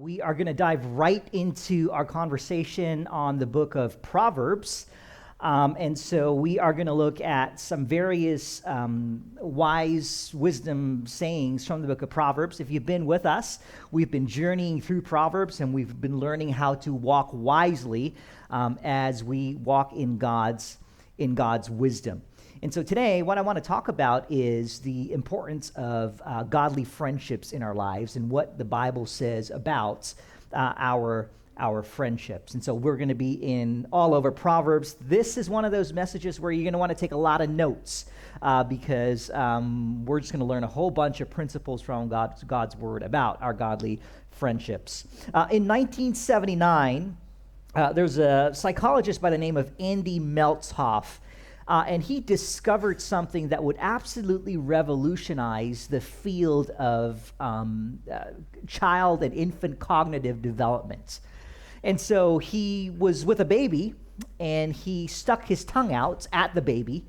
We are going to dive right into our conversation on the book of Proverbs. And so we are going to look at some various wise wisdom sayings from the book of Proverbs. If you've been with us, we've been journeying through Proverbs, and we've been learning how to walk wisely as we walk in God's wisdom. And so today, what I want to talk about is the importance of godly friendships in our lives and what the Bible says about our friendships. And so we're going to be in all over Proverbs. This is one of those messages where you're going to want to take a lot of notes because we're just going to learn a whole bunch of principles from God's Word about our godly friendships. In 1979, there's a psychologist by the name of Andy Meltzoff. And he discovered something that would absolutely revolutionize the field of child and infant cognitive development. And so he was with a baby, and he stuck his tongue out at the baby.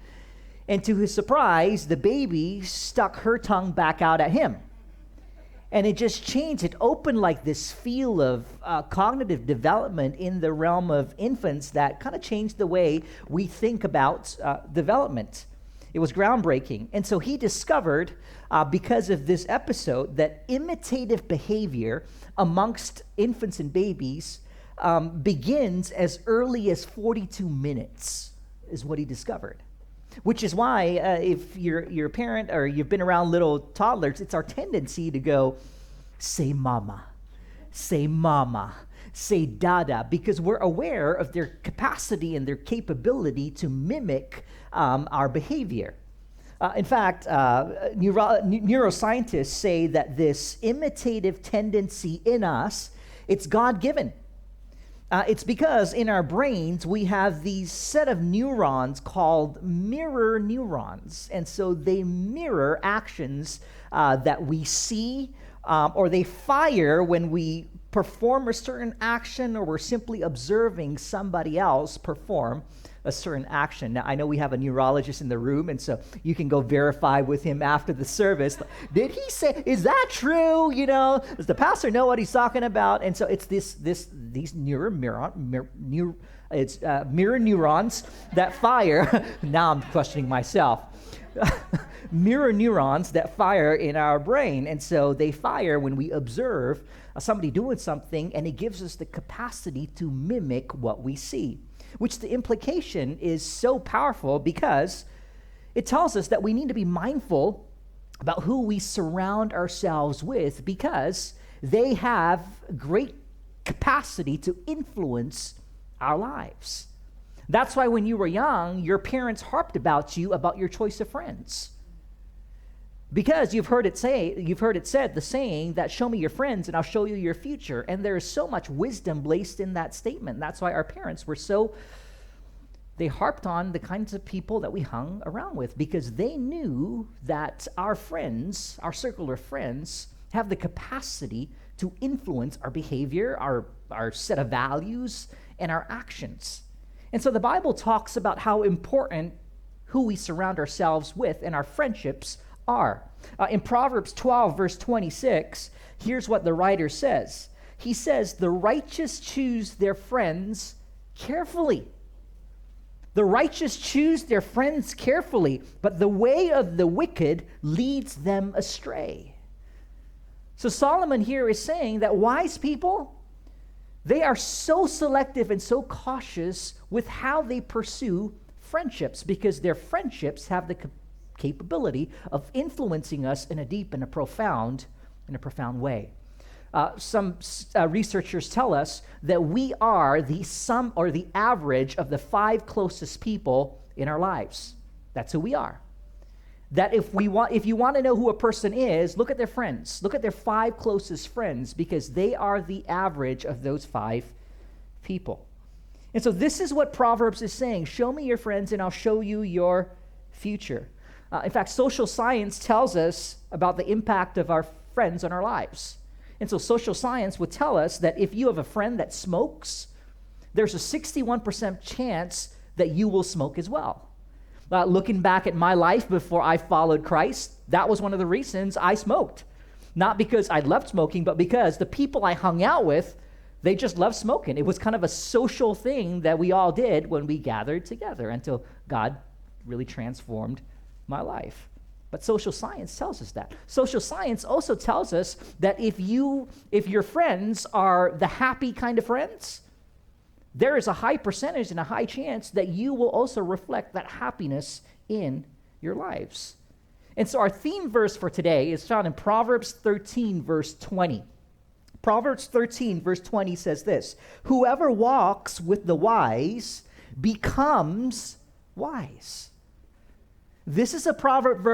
And to his surprise, the baby stuck her tongue back out at him. And it just changed. It opened like this field of cognitive development in the realm of infants that kind of changed the way we think about development. It was groundbreaking. And so he discovered, because of this episode, that imitative behavior amongst infants and babies begins as early as 42 minutes, is what he discovered. Which is why, if you're a parent or you've been around little toddlers, it's our tendency to go, say mama, say dada, because we're aware of their capacity and their capability to mimic our behavior. In fact, neuroscientists say that this imitative tendency in us, it's God-given. It's because in our brains, we have these set of neurons called mirror neurons. And so they mirror actions that we see, or they fire when we perform a certain action, or we're simply observing somebody else perform a certain action. Now, I know we have a neurologist in the room, and so you can go verify with him after the service. Did he say, is that true? You know, does the pastor know what he's talking about? And so it's these mirror neurons that fire. Now I'm questioning myself. Mirror neurons that fire in our brain. And so they fire when we observe somebody doing something, and it gives us the capacity to mimic what we see. Which the implication is so powerful because it tells us that we need to be mindful about who we surround ourselves with, because they have great capacity to influence our lives. That's why when you were young, your parents harped about your choice of friends. Because you've heard it said, the saying that show me your friends and I'll show you your future. And there is so much wisdom laced in that statement. That's why our parents were they harped on the kinds of people that we hung around with, because they knew that our friends, our circle of friends, have the capacity to influence our behavior, our set of values, and our actions. And so the Bible talks about how important who we surround ourselves with and our friendships are. In Proverbs 12, verse 26, here's what the writer says. He says, the righteous choose their friends carefully. The righteous choose their friends carefully, but the way of the wicked leads them astray. So Solomon here is saying that wise people, they are so selective and so cautious with how they pursue friendships, because their friendships have the capability of influencing us in a deep and a profound way. Some researchers tell us that we are the sum or the average of the 5 closest people in our lives. That's who we are. That if you want to know who a person is, look at their friends. Look at their 5 closest friends, because they are the average of those 5 people. And so this is what Proverbs is saying. Show me your friends and I'll show you your future. In fact, social science tells us about the impact of our friends on our lives. And so social science would tell us that if you have a friend that smokes, there's a 61% chance that you will smoke as well. Looking back at my life before I followed Christ, that was one of the reasons I smoked. Not because I loved smoking, but because the people I hung out with, they just loved smoking. It was kind of a social thing that we all did when we gathered together until God really transformed my life. But social science tells us that. Social science also tells us that if your friends are the happy kind of friends, there is a high percentage and a high chance that you will also reflect that happiness in your lives. And so our theme verse for today is found in Proverbs 13, verse 20. Proverbs 13, verse 20 says this: "Whoever walks with the wise becomes wise." This is a proverb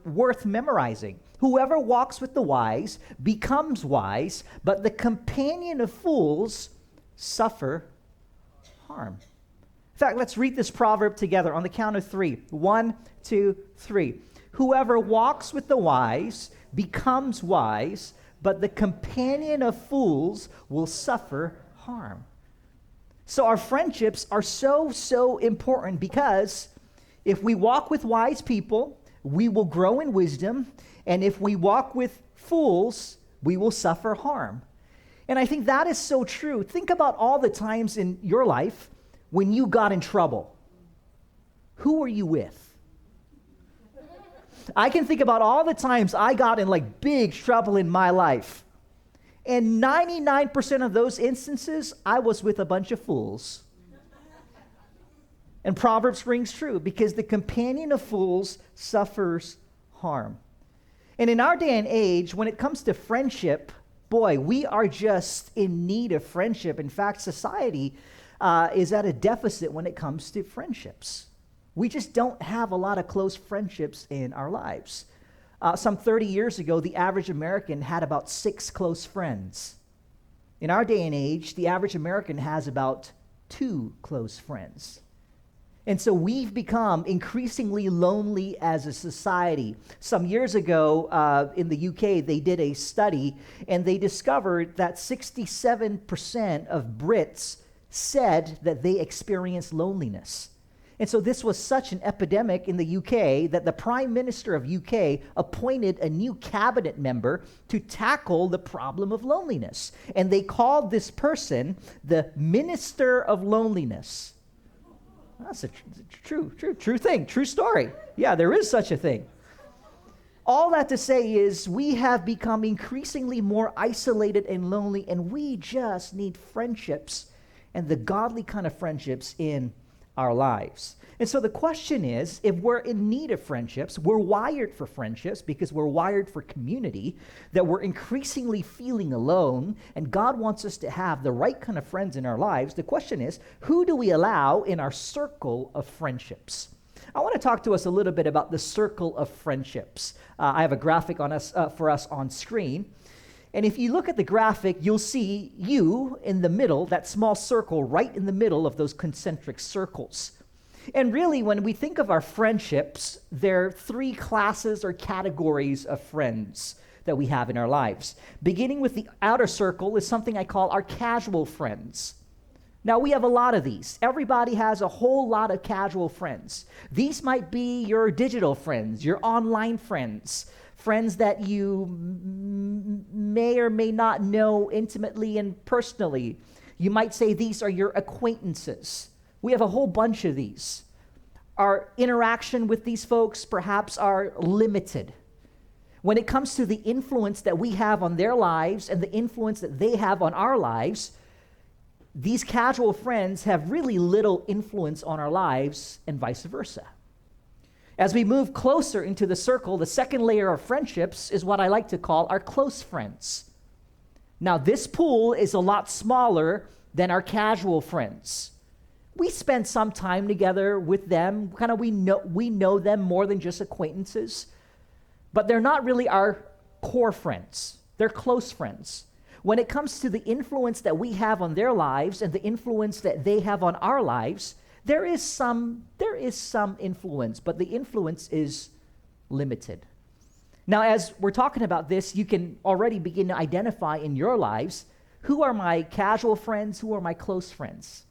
worth memorizing. Whoever walks with the wise becomes wise, but the companion of fools suffer harm. In fact, let's read this proverb together on the count of three. 1, 2, 3. Whoever walks with the wise becomes wise, but the companion of fools will suffer harm. So our friendships are so important, because if we walk with wise people, we will grow in wisdom, and if we walk with fools, we will suffer harm. And I think that is so true. Think about all the times in your life when you got in trouble. Who were you with? I can think about all the times I got in like big trouble in my life. And 99% of those instances, I was with a bunch of fools. And Proverbs rings true, because the companion of fools suffers harm. And in our day and age, when it comes to friendship, boy, we are just in need of friendship. In fact, society is at a deficit when it comes to friendships. We just don't have a lot of close friendships in our lives. Some 30 years ago, the average American had about 6 close friends. In our day and age, the average American has about 2 close friends. And so we've become increasingly lonely as a society. Some years ago in the UK, they did a study, and they discovered that 67% of Brits said that they experienced loneliness. And so this was such an epidemic in the UK that the Prime Minister of UK appointed a new cabinet member to tackle the problem of loneliness. And they called this person the Minister of Loneliness. That's a true thing, true story. Yeah, there is such a thing. All that to say is we have become increasingly more isolated and lonely, and we just need friendships, and the godly kind of friendships in our lives. And so the question is, if we're in need of friendships, we're wired for friendships because we're wired for community, that we're increasingly feeling alone, and God wants us to have the right kind of friends in our lives. The question is, who do we allow in our circle of friendships? I want to talk to us a little bit about the circle of friendships. I have a graphic for us on screen. And if you look at the graphic, you'll see you in the middle, that small circle right in the middle of those concentric circles. And really, when we think of our friendships, there are 3 classes or categories of friends that we have in our lives. Beginning with the outer circle is something I call our casual friends. Now, we have a lot of these. Everybody has a whole lot of casual friends. These might be your digital friends, your online friends, friends that you may or may not know intimately and personally. You might say these are your acquaintances. We have a whole bunch of these. Our interaction with these folks perhaps are limited. When it comes to the influence that we have on their lives and the influence that they have on our lives, these casual friends have really little influence on our lives, and vice versa. As we move closer into the circle, the second layer of friendships is what I like to call our close friends. Now, this pool is a lot smaller than our casual friends. We spend some time together with them. We know them more than just acquaintances, but they're not really our core friends. They're close friends. When it comes to the influence that we have on their lives and the influence that they have on our lives, there is some influence, but the influence is limited. Now, as we're talking about this, you can already begin to identify in your lives, who are my casual friends, who are my close friends?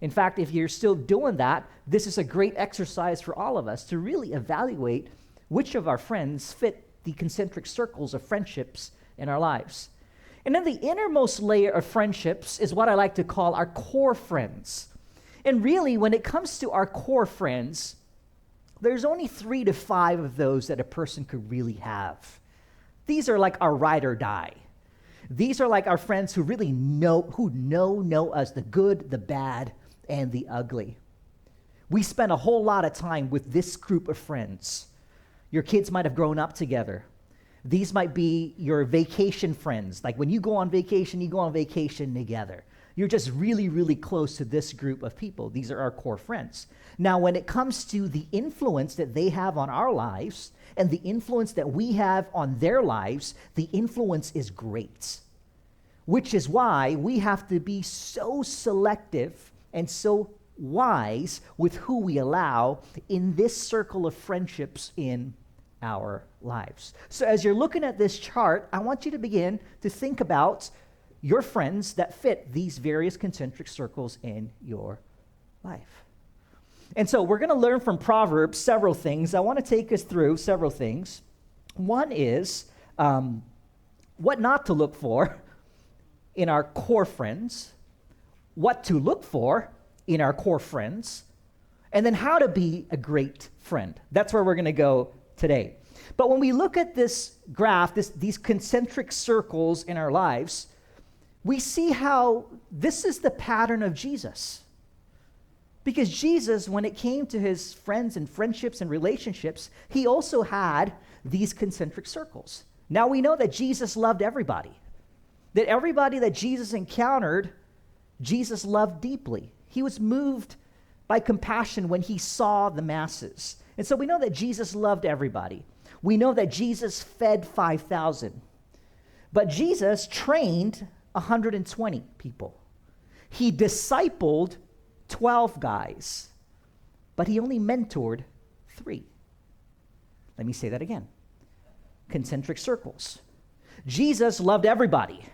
In fact, if you're still doing that, this is a great exercise for all of us to really evaluate which of our friends fit the concentric circles of friendships in our lives. And then the innermost layer of friendships is what I like to call our core friends. And really, when it comes to our core friends, there's only 3 to 5 of those that a person could really have. These are like our ride or die. These are like our friends who really know us, the good, the bad, and the ugly. We spend a whole lot of time with this group of friends. Your kids might have grown up together. These might be your vacation friends. Like when you go on vacation, you go on vacation together. You're just really, really close to this group of people. These are our core friends. Now, when it comes to the influence that they have on our lives and the influence that we have on their lives, the influence is great. Which is why we have to be so selective and so wise with who we allow in this circle of friendships in our lives. So as you're looking at this chart, I want you to begin to think about your friends that fit these various concentric circles in your life. And so we're going to learn from Proverbs several things. I want to take us through several things. One is what not to look for in our core friends, what to look for in our core friends, and then how to be a great friend. That's where we're going to go today. But when we look at this graph, these concentric circles in our lives, we see how this is the pattern of Jesus. Because Jesus, when it came to his friends and friendships and relationships, he also had these concentric circles. Now we know that Jesus loved everybody. That everybody that Jesus encountered, Jesus loved deeply. He was moved by compassion when he saw the masses. And so we know that Jesus loved everybody. We know that Jesus fed 5,000. But Jesus trained 120 people. He discipled 12 guys, but he only mentored 3. Let me say that again. Concentric circles. Jesus loved everybody.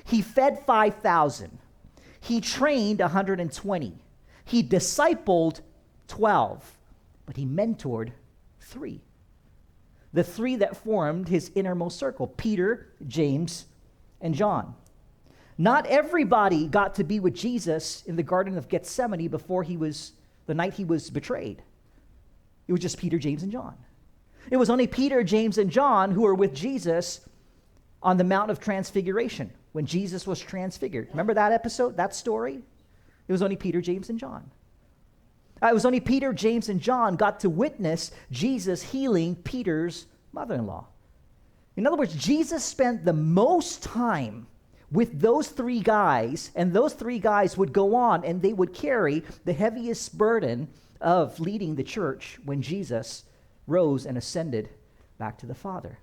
He fed 5,000. He trained 120. He discipled 12, but he mentored 3. The 3 that formed his innermost circle, Peter, James, and John. Not everybody got to be with Jesus in the Garden of Gethsemane the night he was betrayed. It was just Peter, James, and John. It was only Peter, James, and John who were with Jesus on the Mount of Transfiguration when Jesus was transfigured. Remember that episode, that story? It was only Peter, James, and John. It was only Peter, James, and John got to witness Jesus healing Peter's mother-in-law. In other words, Jesus spent the most time with those 3 guys, and those 3 guys would go on and they would carry the heaviest burden of leading the church when Jesus rose and ascended back to the Father.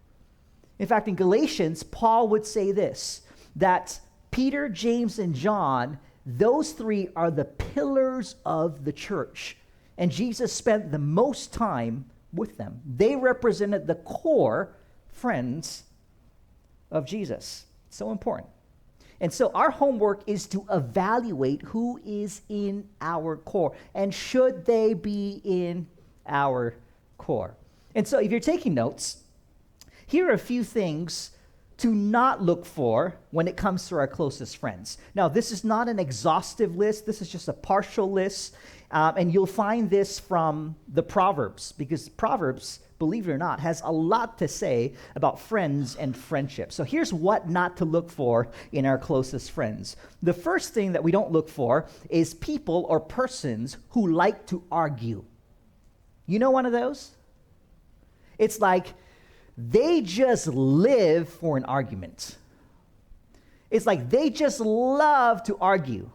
In fact, in Galatians, Paul would say this, that Peter, James, and John, those 3 are the pillars of the church. And Jesus spent the most time with them. They represented the core friends of Jesus. So important. And so our homework is to evaluate who is in our core and should they be in our core. And so if you're taking notes, here are a few things to not look for when it comes to our closest friends. Now, this is not an exhaustive list. This is just a partial list. And you'll find this from the Proverbs, because Proverbs, believe it or not, has a lot to say about friends and friendship. So here's what not to look for in our closest friends. The first thing that we don't look for is people or persons who like to argue. You know one of those? It's like they just live for an argument. It's like they just love to argue.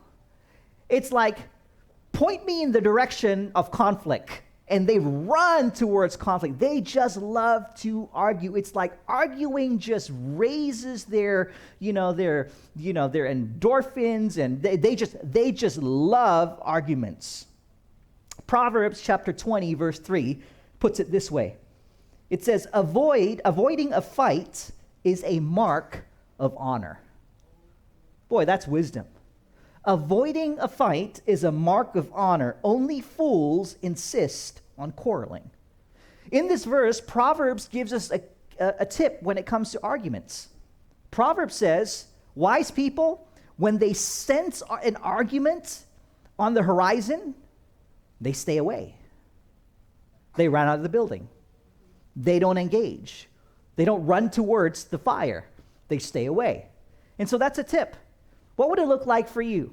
It's like, point me in the direction of conflict, and they run towards conflict. They just love to argue. It's like arguing just raises their endorphins, and they just love arguments. Proverbs chapter 20, verse 3 puts it this way. It says, avoiding a fight is a mark of honor. Boy, that's wisdom. Avoiding a fight is a mark of honor. Only fools insist on quarreling. In this verse, Proverbs gives us a tip when it comes to arguments. Proverbs says, wise people, when they sense an argument on the horizon, they stay away. They run out of the building. They don't engage. They don't run towards the fire. They stay away. And so that's a tip. What would it look like for you?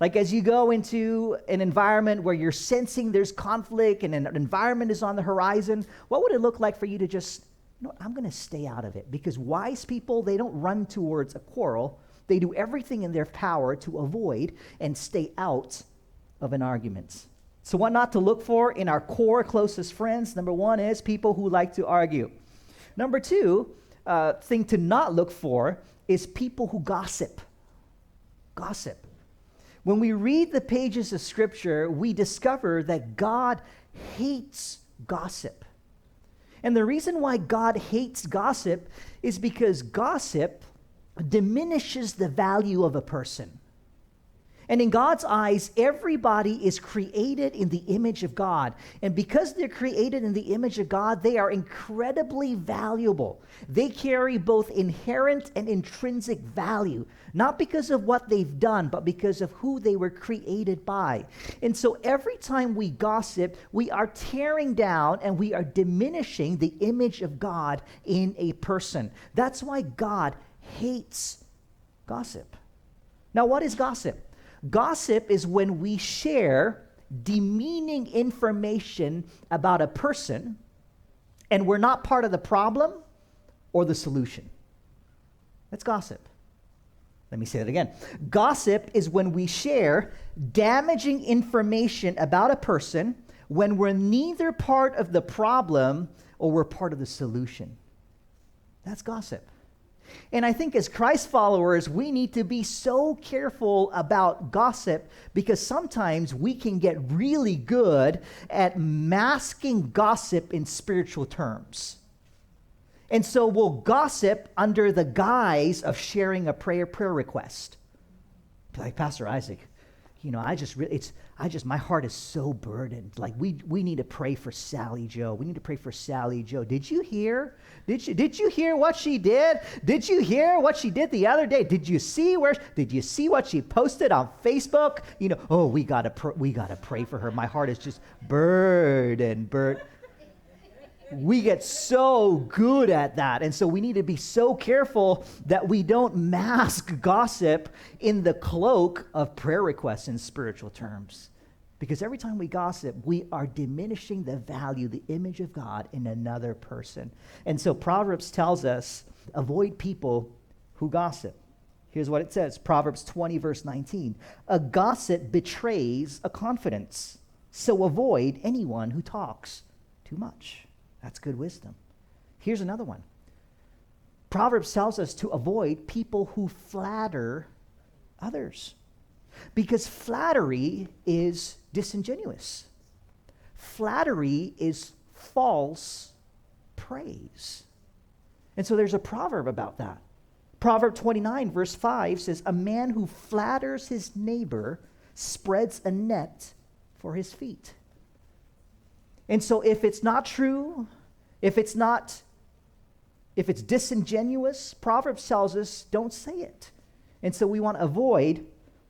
Like as you go into an environment where you're sensing there's conflict and an environment is on the horizon, what would it look like for you to just, I'm going to stay out of it? Because wise people, they don't run towards a quarrel. They do everything in their power to avoid and stay out of an argument. So what not to look for in our core closest friends? Number one is people who like to argue. Number two, thing to not look for is people who gossip. Gossip. When we read the pages of Scripture, we discover that God hates gossip. And the reason why God hates gossip is because gossip diminishes the value of a person. And in God's eyes, everybody is created in the image of God. And because they're created in the image of God, they are incredibly valuable. They carry both inherent and intrinsic value, not because of what they've done, but because of who they were created by. And so every time we gossip, we are tearing down and we are diminishing the image of God in a person. That's why God hates gossip. Now, what is gossip? Gossip is when we share demeaning information about a person and we're not part of the problem or the solution. That's gossip. Let me say that again. Gossip is when we share damaging information about a person when we're neither part of the problem or we're part of the solution. That's gossip. And I think as Christ followers, we need to be so careful about gossip because sometimes we can get really good at masking gossip in spiritual terms. And so we'll gossip under the guise of sharing a prayer request. Like, Pastor Isaac, my heart is so burdened. Like, we need to pray for Sally Joe. We need to pray for Sally Joe. Did you hear? Did you hear what she did? Did you hear what she did the other day? Did you see what she posted on Facebook? We gotta pray for her. My heart is just burdened. We get so good at that. And so we need to be so careful that we don't mask gossip in the cloak of prayer requests in spiritual terms. Because every time we gossip, we are diminishing the value, the image of God in another person. And so Proverbs tells us, avoid people who gossip. Here's what it says, Proverbs 20, verse 19. A gossip betrays a confidence, so avoid anyone who talks too much. That's good wisdom. Here's another one. Proverbs tells us to avoid people who flatter others. Because flattery is disingenuous. Flattery is false praise. And so there's a proverb about that. Proverb 29, verse 5 says, a man who flatters his neighbor spreads a net for his feet. And so if it's not true, if it's disingenuous, Proverbs tells us don't say it. And so we want to avoid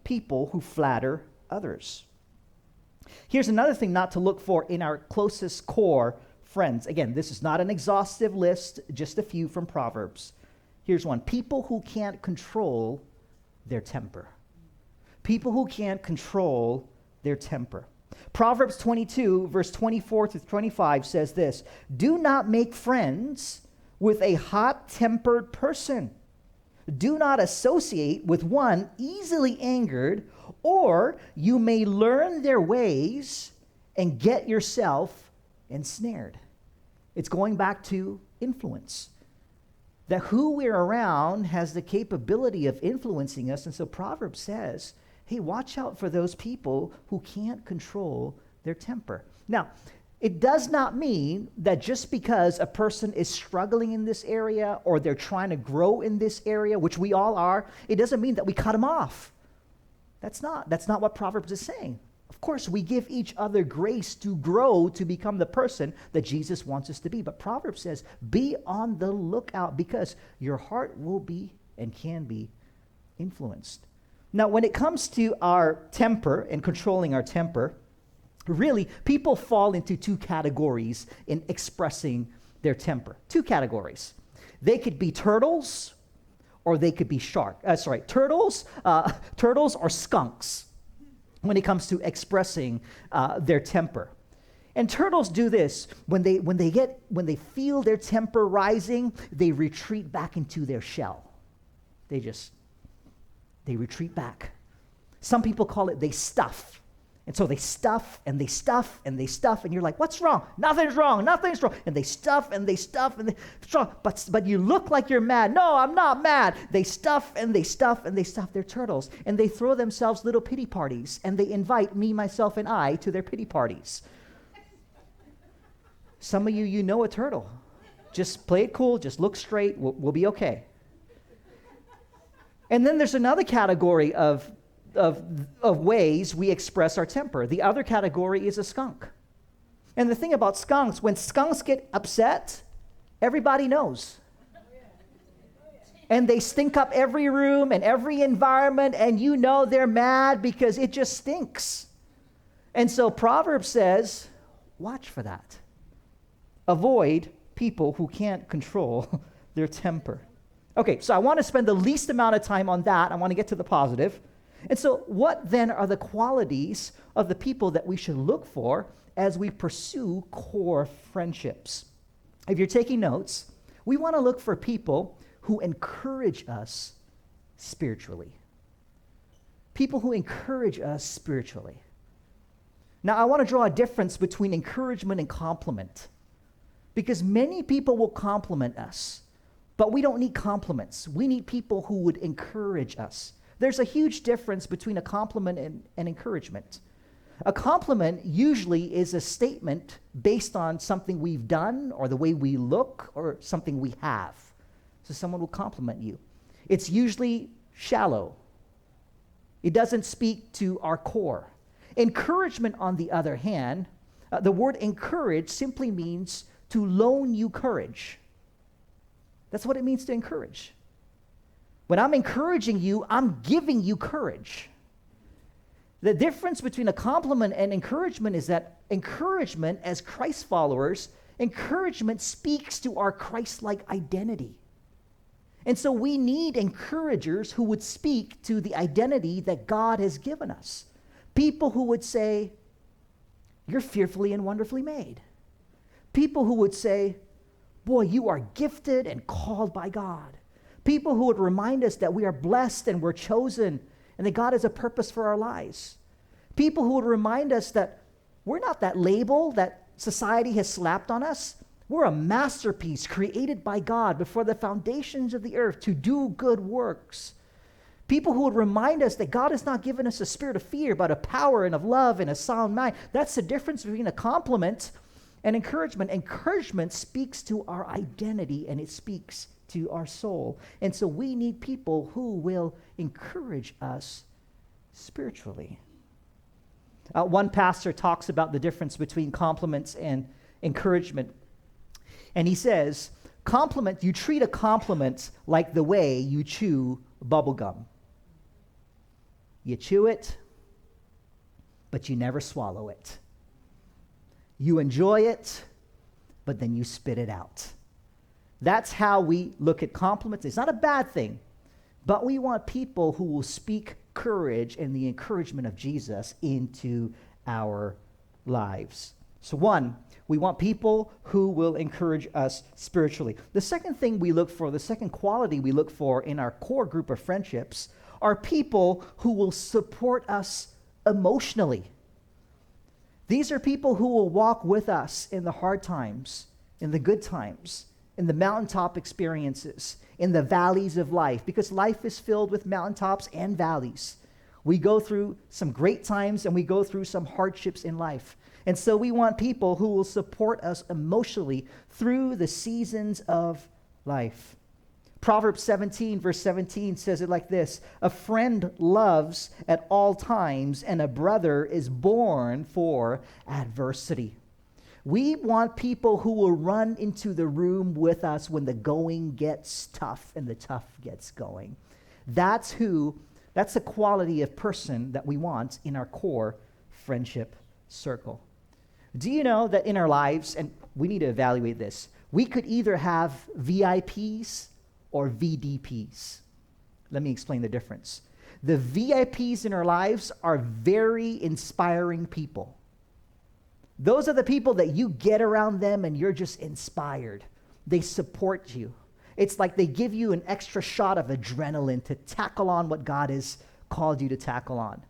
people who flatter others. Here's another thing not to look for in our closest core friends. Again, this is not an exhaustive list, just a few from Proverbs. Here's one. People who can't control their temper. People who can't control their temper. Proverbs 22, verse 24 through 25 says this, do not make friends with a hot-tempered person. Do not associate with one easily angered, or you may learn their ways and get yourself ensnared. It's going back to influence. That who we're around has the capability of influencing us, and so Proverbs says, hey, watch out for those people who can't control their temper. Now, it does not mean that just because a person is struggling in this area or they're trying to grow in this area, which we all are, it doesn't mean that we cut them off. That's not what Proverbs is saying. Of course, we give each other grace to grow to become the person that Jesus wants us to be. But Proverbs says, be on the lookout because your heart will be and can be influenced. Now, when it comes to our temper and controlling our temper, really, people fall into two categories in expressing their temper. Two categories. They could be turtles or they could be turtles or skunks when it comes to expressing their temper. And turtles do this when they feel their temper rising, they retreat back into their shell. They retreat back. Some people call it they stuff. And so they stuff and they stuff and they stuff, and you're like, what's wrong? Nothing's wrong. And they stuff and they stuff and they stuff. But you look like you're mad. No, I'm not mad. They stuff and they stuff and they stuff. They're turtles. And they throw themselves little pity parties, and they invite me, myself, and I to their pity parties. Some of you know a turtle. Just play it cool. Just look straight. We'll be okay. And then there's another category of ways we express our temper. The other category is a skunk. And the thing about skunks, when skunks get upset, everybody knows. And they stink up every room and every environment, and you know they're mad because it just stinks. And so Proverbs says, watch for that. Avoid people who can't control their temper. Okay, so I want to spend the least amount of time on that. I want to get to the positive. And so what then are the qualities of the people that we should look for as we pursue core friendships? If you're taking notes, we want to look for people who encourage us spiritually. People who encourage us spiritually. Now, I want to draw a difference between encouragement and compliment, because many people will compliment us, but we don't need compliments. We need people who would encourage us. There's a huge difference between a compliment and encouragement. A compliment usually is a statement based on something we've done or the way we look or something we have. So someone will compliment you. It's usually shallow. It doesn't speak to our core. Encouragement, on the other hand, the word encourage simply means to loan you courage. That's what it means to encourage. When I'm encouraging you, I'm giving you courage. The difference between a compliment and encouragement is that encouragement, as Christ followers, encouragement speaks to our Christ-like identity. And so we need encouragers who would speak to the identity that God has given us. People who would say, you're fearfully and wonderfully made. People who would say, boy, you are gifted and called by God. People who would remind us that we are blessed and we're chosen and that God has a purpose for our lives. People who would remind us that we're not that label that society has slapped on us. We're a masterpiece created by God before the foundations of the earth to do good works. People who would remind us that God has not given us a spirit of fear, but of power and of love and a sound mind. That's the difference between a compliment and encouragement. Encouragement speaks to our identity and it speaks to our soul. And so we need people who will encourage us spiritually. One pastor talks about the difference between compliments and encouragement. And he says, you treat a compliment like the way you chew bubble gum. You chew it, but you never swallow it. You enjoy it, but then you spit it out. That's how we look at compliments. It's not a bad thing, but we want people who will speak courage and the encouragement of Jesus into our lives. So one, we want people who will encourage us spiritually. The second thing we look for, the second quality we look for in our core group of friendships are people who will support us emotionally. These are people who will walk with us in the hard times, in the good times, in the mountaintop experiences, in the valleys of life, because life is filled with mountaintops and valleys. We go through some great times and we go through some hardships in life. And so we want people who will support us emotionally through the seasons of life. Proverbs 17, verse 17 says it like this: a friend loves at all times, and a brother is born for adversity. We want people who will run into the room with us when the going gets tough and the tough gets going. That's the quality of person that we want in our core friendship circle. Do you know that in our lives, and we need to evaluate this, we could either have VIPs or VDPs. Let me explain the difference. The VIPs in our lives are very inspiring people. Those are the people that you get around them and you're just inspired. They support you. It's like they give you an extra shot of adrenaline to tackle on what God has called you to tackle on.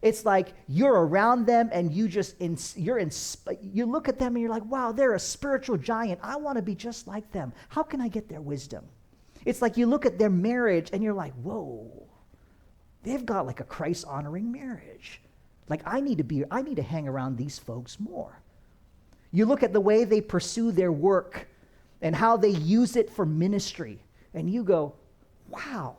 It's like you're around them and you look at them and you're like, wow, they're a spiritual giant. I want to be just like them. How can I get their wisdom? It's like you look at their marriage and you're like, whoa, they've got like a Christ-honoring marriage. Like I need to hang around these folks more. You look at the way they pursue their work and how they use it for ministry, and you go, wow,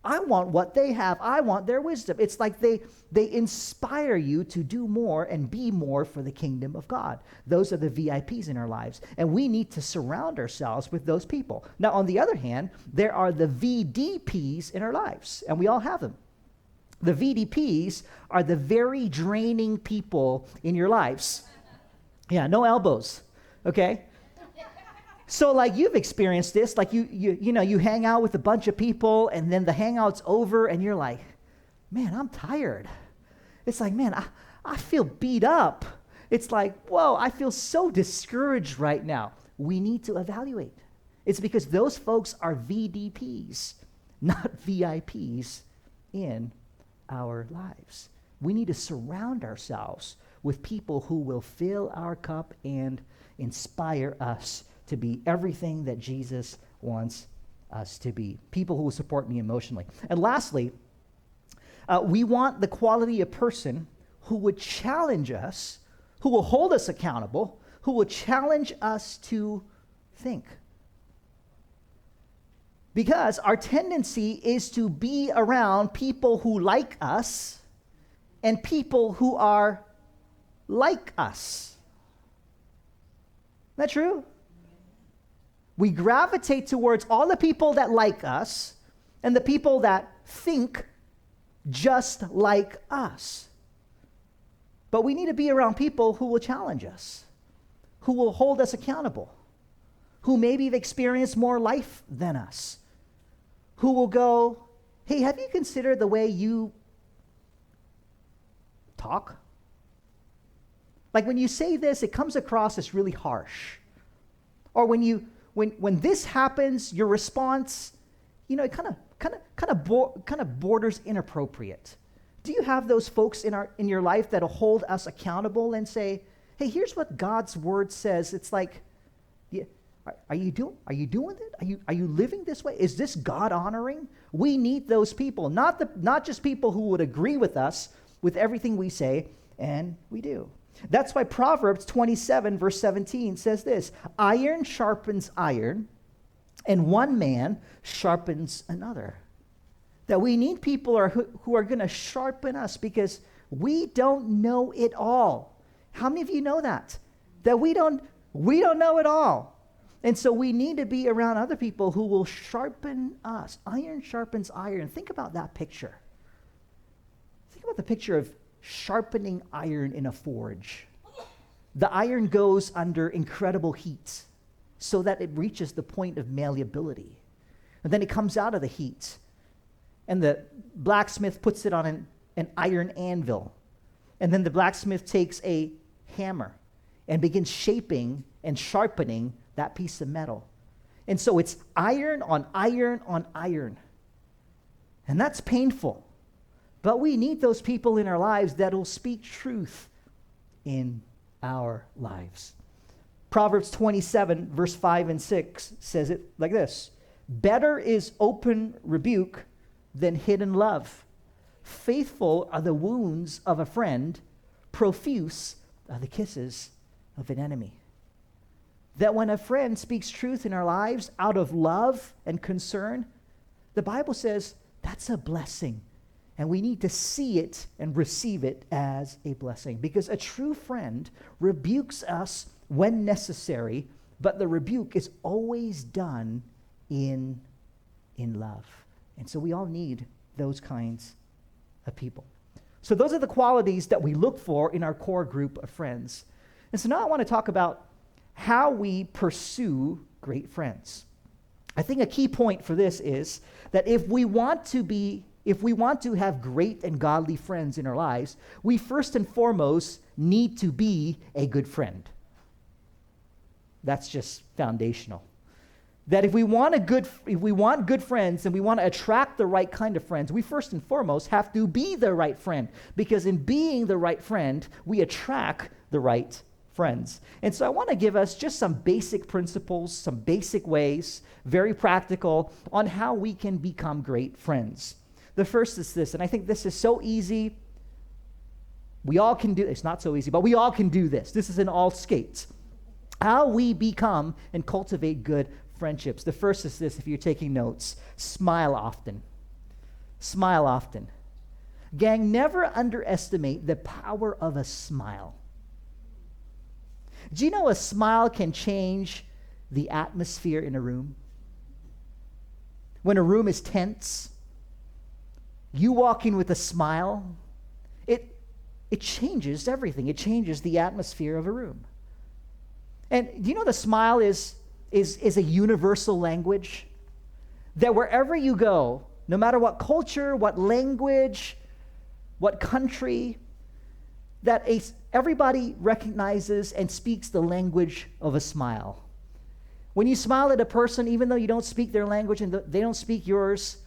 I want what they have. I want their wisdom. It's like they inspire you to do more and be more for the kingdom of God. Those are the VIPs in our lives, and we need to surround ourselves with those people. Now, on the other hand, there are the VDPs in our lives, and we all have them. The VDPs are the very draining people in your lives. Yeah, no elbows, okay? So like you've experienced this, like you hang out with a bunch of people and then the hangout's over and you're like, man, I'm tired. It's like, man, I feel beat up. It's like, whoa, I feel so discouraged right now. We need to evaluate. It's because those folks are VDPs, not VIPs in our lives. We need to surround ourselves with people who will fill our cup and inspire us to be everything that Jesus wants us to be. People who will support me emotionally. And lastly, we want the quality of person who would challenge us, who will hold us accountable, who will challenge us to think. Because our tendency is to be around people who like us and people who are like us. Isn't that true? We gravitate towards all the people that like us and the people that think just like us. But we need to be around people who will challenge us, who will hold us accountable, who maybe have experienced more life than us, who will go, hey, have you considered the way you talk? Like when you say this, it comes across as really harsh. Or when this happens, your response, it kind of borders inappropriate. Do you have those folks in your life that'll hold us accountable and say, hey, here's what God's word says? It's like, are you doing it? Are you living this way? Is this God honoring? We need those people, not just people who would agree with us with everything we say and we do. That's why Proverbs 27, verse 17 says this: iron sharpens iron, and one man sharpens another. That we need people who are going to sharpen us because we don't know it all. How many of you know that? That we don't know it all. And so we need to be around other people who will sharpen us. Iron sharpens iron. Think about that picture. Think about the picture of sharpening iron in a forge. The iron goes under incredible heat so that it reaches the point of malleability. And then it comes out of the heat. And the blacksmith puts it on an iron anvil. And then the blacksmith takes a hammer and begins shaping and sharpening that piece of metal. And so it's iron on iron on iron. And that's painful. But we need those people in our lives that will speak truth in our lives. Proverbs 27, verse 5 and 6 says it like this: better is open rebuke than hidden love. Faithful are the wounds of a friend, profuse are the kisses of an enemy. that when a friend speaks truth in our lives out of love and concern, the Bible says that's a blessing. And we need to see it and receive it as a blessing. Because a true friend rebukes us when necessary, but the rebuke is always done in love. And so we all need those kinds of people. So those are the qualities that we look for in our core group of friends. And so now I want to talk about how we pursue great friends. I think a key point for this is that if we want to have great and godly friends in our lives, we first and foremost need to be a good friend. That's just foundational. That if we want good friends and we want to attract the right kind of friends, we first and foremost have to be the right friend. Because in being the right friend, we attract the right friends. And so I want to give us just some basic principles, some basic ways, very practical, on how we can become great friends. The first is this, and I think this is so easy. We all can do it. It's not so easy, but we all can do this. This is in all skates. How we become and cultivate good friendships. The first is this, if you're taking notes: smile often. Smile often. Gang, never underestimate the power of a smile. Do you know a smile can change the atmosphere in a room? When a room is tense, you walk in with a smile, it changes everything. It changes the atmosphere of a room. And do you know the smile is a universal language? That wherever you go, no matter what culture, what language, what country, that everybody recognizes and speaks the language of a smile. When you smile at a person, even though you don't speak their language and they don't speak yours,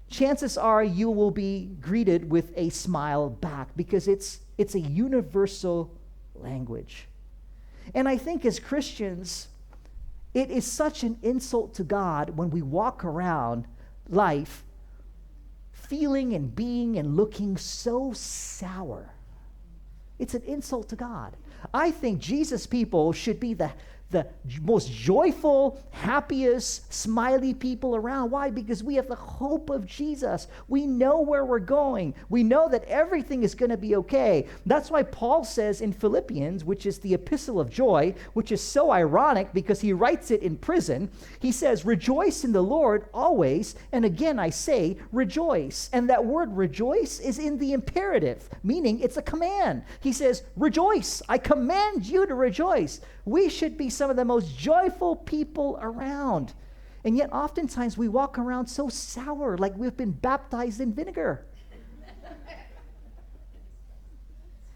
chances are you will be greeted with a smile back, because it's a universal language. And I think as Christians, it is such an insult to God when we walk around life feeling and being and looking so sour. It's an insult to God. I think Jesus people should be the most joyful, happiest, smiley people around. Why? Because we have the hope of Jesus. We know where we're going. We know that everything is going to be okay. That's why Paul says in Philippians, which is the epistle of joy, which is so ironic because he writes it in prison. He says, "Rejoice in the Lord always, and again I say, rejoice." And that word rejoice is in the imperative, meaning it's a command. He says, "Rejoice. I command you to rejoice." We should be some of the most joyful people around. And yet oftentimes we walk around so sour, like we've been baptized in vinegar.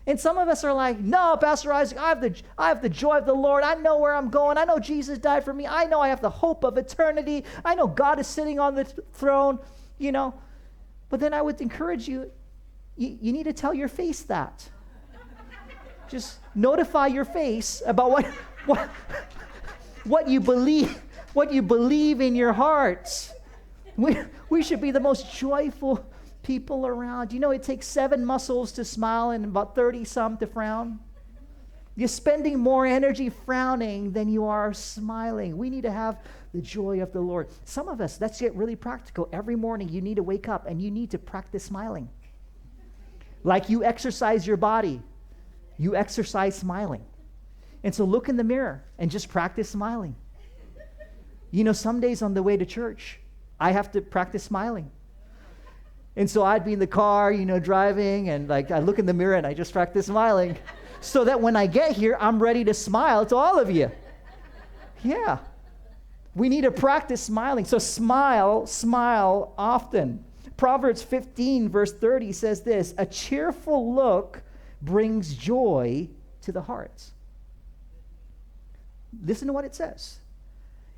And some of us are like, "No, Pastor Isaac, I have the joy of the Lord. I know where I'm going. I know Jesus died for me. I know I have the hope of eternity. I know God is sitting on the throne," you know. But then I would encourage you need to tell your face that. Just notify your face about what you believe in your hearts. We should be the most joyful people around. You know, it takes 7 muscles to smile and about 30 some to frown. You're spending more energy frowning than you are smiling. We need to have the joy of the Lord. Some of us, let's get really practical. Every morning you need to wake up and you need to practice smiling. Like you exercise your body, you exercise smiling. And so look in the mirror and just practice smiling. You know, some days on the way to church, I have to practice smiling. And so I'd be in the car, you know, driving, and like I look in the mirror and I just practice smiling so that when I get here, I'm ready to smile to all of you. Yeah. We need to practice smiling. So smile often. Proverbs 15 verse 30 says this: "A cheerful look brings joy to the heart." Listen to what it says.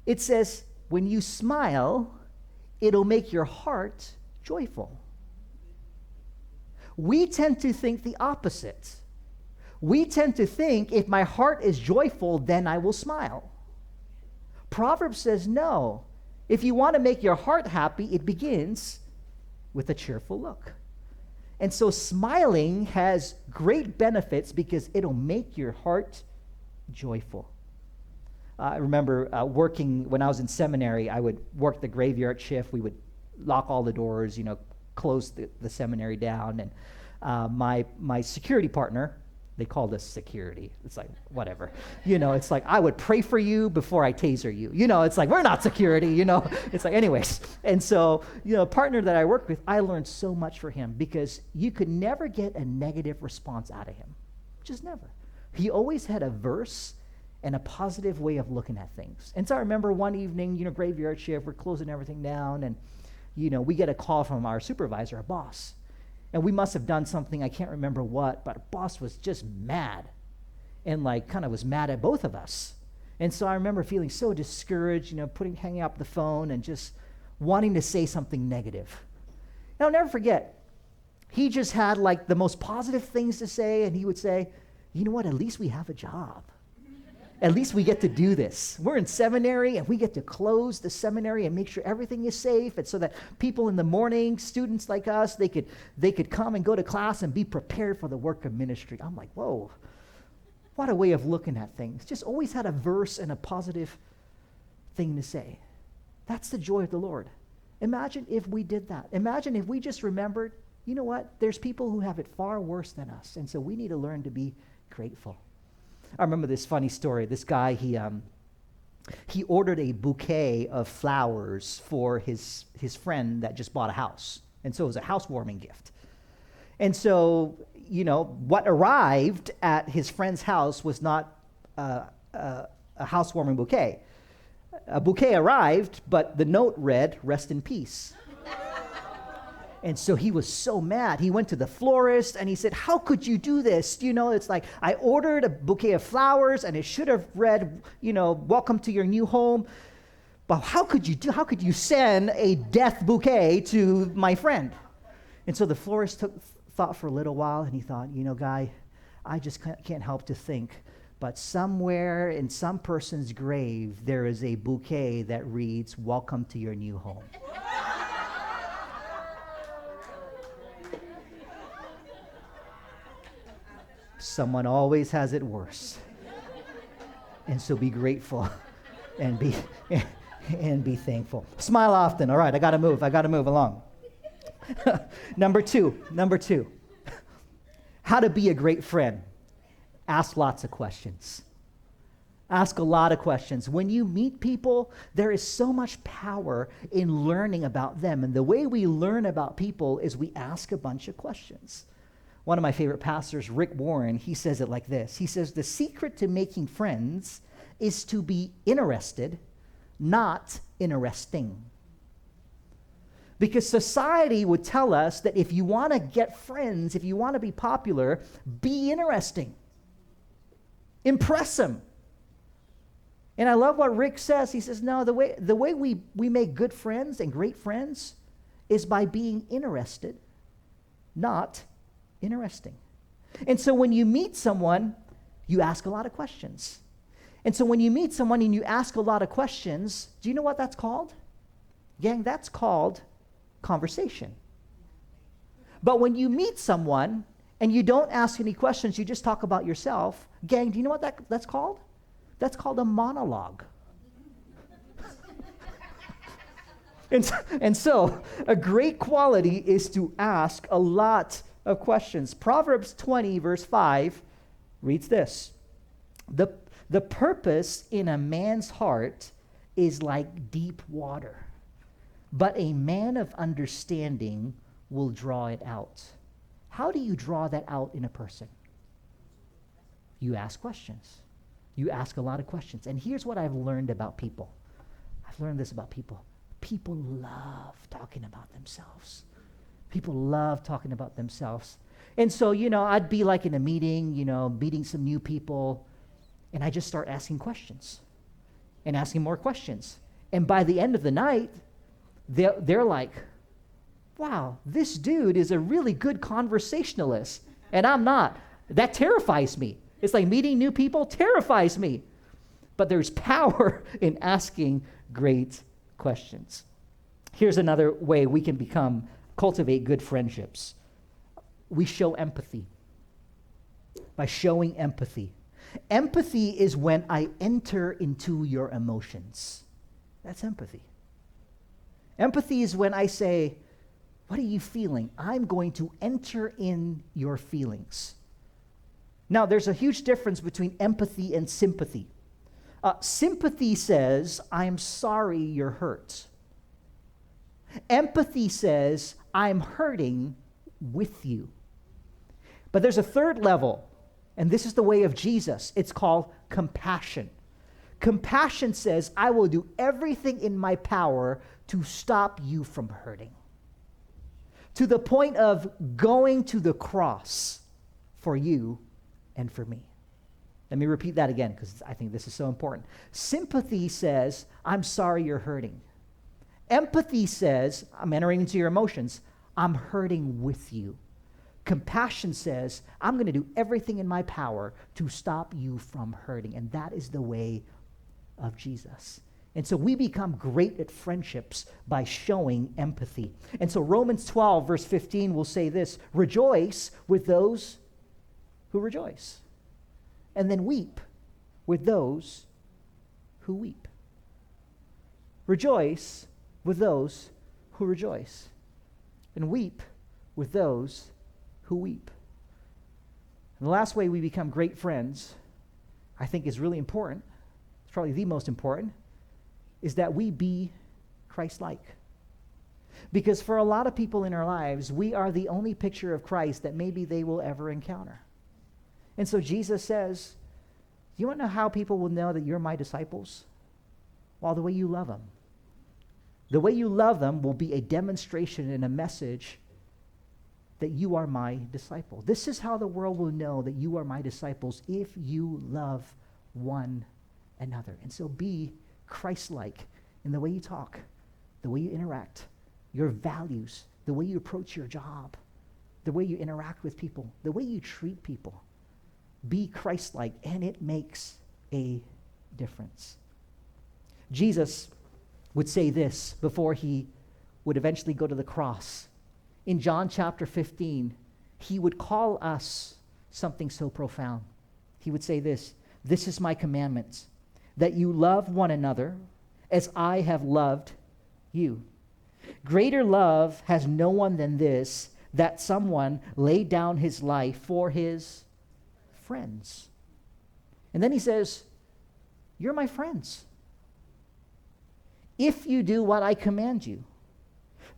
It says, when you smile, it'll make your heart joyful. We tend to think the opposite. We tend to think if my heart is joyful, then I will smile. Proverbs says no. If you want to make your heart happy, it begins with a cheerful look. And so smiling has great benefits because it'll make your heart joyful. I remember working when I was in seminary. I would work the graveyard shift. We would lock all the doors, close the seminary down. And my security partner, they called us security. It's like, whatever. It's like, I would pray for you before I taser you. It's like, we're not security, It's like, anyways. And so, partner that I worked with, I learned so much from him because you could never get a negative response out of him. Just never. He always had a verse and a positive way of looking at things. And so I remember one evening, graveyard shift, we're closing everything down, and, we get a call from our supervisor, our boss. And we must have done something, I can't remember what, but our boss was just mad and kind of was mad at both of us. And so I remember feeling so discouraged, hanging up the phone and just wanting to say something negative. And I'll never forget, he just had the most positive things to say, and he would say, you know what, at least we have a job. At least we get to do this. We're in seminary, and we get to close the seminary and make sure everything is safe, and so that people in the morning, students like us, they could come and go to class and be prepared for the work of ministry. I'm like, whoa, what a way of looking at things. Just always had a verse and a positive thing to say. That's the joy of the Lord. Imagine if we did that. Imagine if we just remembered, you know what, there's people who have it far worse than us, and so we need to learn to be grateful. I remember this funny story. This guy, he ordered a bouquet of flowers for his friend that just bought a house. And so it was a housewarming gift. And so, what arrived at his friend's house was not a housewarming bouquet. A bouquet arrived, but the note read, "Rest in peace." And so he was so mad. He went to the florist and he said, how could you do this? It's like, I ordered a bouquet of flowers and it should have read, welcome to your new home. But how could you send a death bouquet to my friend? And so the florist thought for a little while, and he thought, guy, I just can't help to think, but somewhere in some person's grave, there is a bouquet that reads, welcome to your new home. Someone always has it worse. And so be grateful and be thankful. Smile often. All right, I got to move along. Number two. How to be a great friend. Ask lots of questions. Ask a lot of questions. When you meet people, there is so much power in learning about them. And the way we learn about people is we ask a bunch of questions. One of my favorite pastors, Rick Warren, he says it like this. He says, the secret to making friends is to be interested, not interesting. Because society would tell us that if you want to get friends, if you want to be popular, be interesting. Impress them. And I love what Rick says. He says, no, the way we make good friends and great friends is by being interested, not interesting. And so when you meet someone, you ask a lot of questions. And so when you meet someone and you ask a lot of questions, do you know what that's called? Gang, that's called conversation. But when you meet someone and you don't ask any questions, you just talk about yourself, gang, do you know what that's called? That's called a monologue. And so a great quality is to ask a lot of questions. Proverbs 20, verse 5 reads this. The purpose in a man's heart is like deep water, but a man of understanding will draw it out. How do you draw that out in a person? You ask questions. You ask a lot of questions. And here's what I've learned about people. I've learned this about people. People love talking about themselves. People love talking about themselves. And so, I'd be like in a meeting, meeting some new people, and I just start asking questions and asking more questions. And by the end of the night, they're like, wow, this dude is a really good conversationalist, and I'm not. That terrifies me. It's like meeting new people terrifies me. But there's power in asking great questions. Here's another way we can cultivate good friendships. We show empathy. By showing empathy. Empathy is when I enter into your emotions. That's empathy. Empathy is when I say, what are you feeling? I'm going to enter in your feelings. Now, there's a huge difference between empathy and sympathy. Sympathy says, I'm sorry you're hurt. Empathy says, I'm hurting with you. But there's a third level, and this is the way of Jesus. It's called compassion. Compassion says, I will do everything in my power to stop you from hurting. To the point of going to the cross for you and for me. Let me repeat that again because I think this is so important. Sympathy says, I'm sorry you're hurting. Empathy says, I'm entering into your emotions. I'm hurting with you. Compassion says, I'm going to do everything in my power to stop you from hurting. And that is the way of Jesus. And so we become great at friendships by showing empathy. And so Romans 12, verse 15 will say this, rejoice with those who rejoice. And then weep with those who weep. Rejoice with those who rejoice. And weep with those who weep. And the last way we become great friends, I think is really important, it's probably the most important, is that we be Christ-like. Because for a lot of people in our lives, we are the only picture of Christ that maybe they will ever encounter. And so Jesus says, you want to know how people will know that you're my disciples? Well, the way you love them. The way you love them will be a demonstration and a message that you are my disciple. This is how the world will know that you are my disciples, if you love one another. And so be Christ-like in the way you talk, the way you interact, your values, the way you approach your job, the way you interact with people, the way you treat people. Be Christ-like, and it makes a difference. Jesus would say this before he would eventually go to the cross. In John chapter 15, he would call us something so profound. He would say this, this is my commandment, that you love one another as I have loved you. Greater love has no one than this, that someone laid down his life for his friends. And then he says, you're my friends if you do what I command you.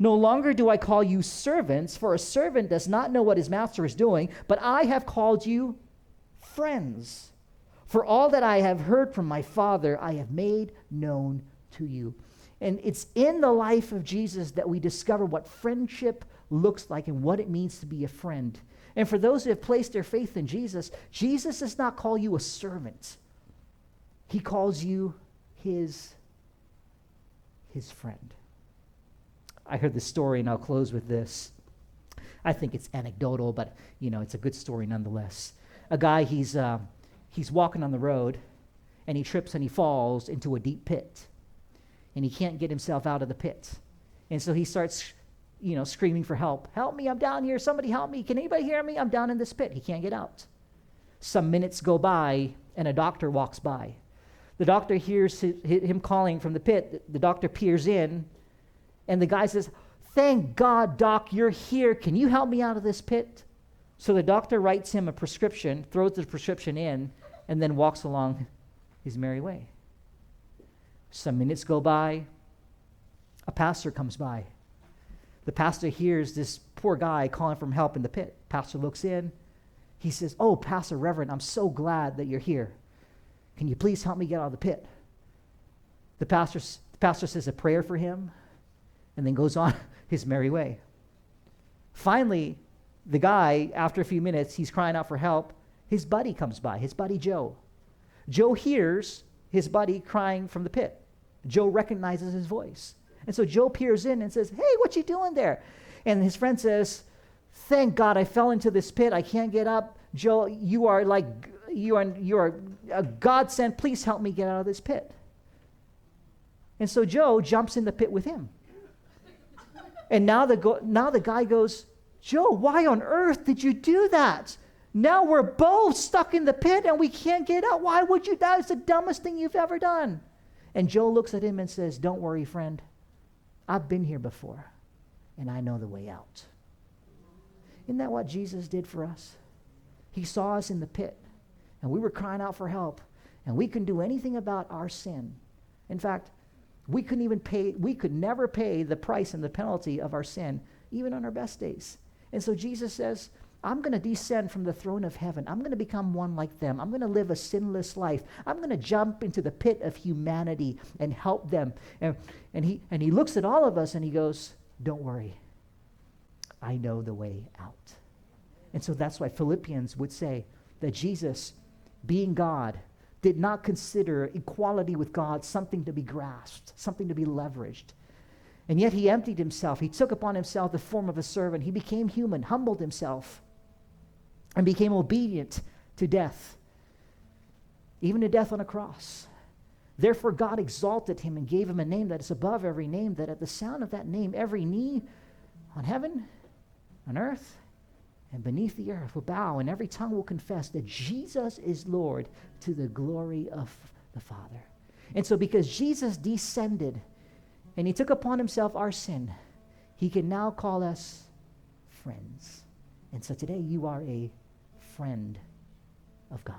No longer do I call you servants, for a servant does not know what his master is doing, but I have called you friends. For all that I have heard from my Father, I have made known to you. And it's in the life of Jesus that we discover what friendship looks like and what it means to be a friend. And for those who have placed their faith in Jesus, Jesus does not call you a servant. He calls you his friend. I heard this story, and I'll close with this. I think it's anecdotal, but it's a good story nonetheless. A guy, he's walking on the road, and he trips and he falls into a deep pit, and he can't get himself out of the pit. And so he starts, screaming for help. Help me, I'm down here. Somebody help me. Can anybody hear me? I'm down in this pit. He can't get out. Some minutes go by, and a doctor walks by. The doctor hears him calling from the pit. The doctor peers in, and the guy says, thank God, Doc, you're here. Can you help me out of this pit? So the doctor writes him a prescription, throws the prescription in, and then walks along his merry way. Some minutes go by. A pastor comes by. The pastor hears this poor guy calling for help in the pit. Pastor looks in. He says, oh, Pastor Reverend, I'm so glad that you're here. Can you please help me get out of the pit? The pastor says a prayer for him and then goes on his merry way. Finally, the guy, after a few minutes, he's crying out for help. His buddy comes by, his buddy Joe. Joe hears his buddy crying from the pit. Joe recognizes his voice. And so Joe peers in and says, hey, what you doing there? And his friend says, thank God I fell into this pit. I can't get up. Joe, you are a godsend. Please help me get out of this pit. And so Joe jumps in the pit with him. And now the guy goes, Joe, why on earth did you do that? Now we're both stuck in the pit and we can't get out. Why would you? That is the dumbest thing you've ever done. And Joe looks at him and says, don't worry, friend. I've been here before, and I know the way out. Isn't that what Jesus did for us? He saw us in the pit, and we were crying out for help, and we couldn't do anything about our sin. In fact, we could never pay the price and the penalty of our sin, even on our best days. And so Jesus says, I'm going to descend from the throne of heaven. I'm going to become one like them. I'm going to live a sinless life. I'm going to jump into the pit of humanity and help them. And he looks at all of us and he goes, don't worry. I know the way out. And so that's why Philippians would say that Jesus, being God, did not consider equality with God something to be grasped, something to be leveraged. And yet he emptied himself. He took upon himself the form of a servant. He became human, humbled himself, and became obedient to death, even to death on a cross. Therefore God exalted him and gave him a name that is above every name, that at the sound of that name every knee on heaven, on earth, and beneath the earth will bow, and every tongue will confess that Jesus is Lord, to the glory of the Father. And so because Jesus descended and he took upon himself our sin, he can now call us friends. And so today you are a friend of God.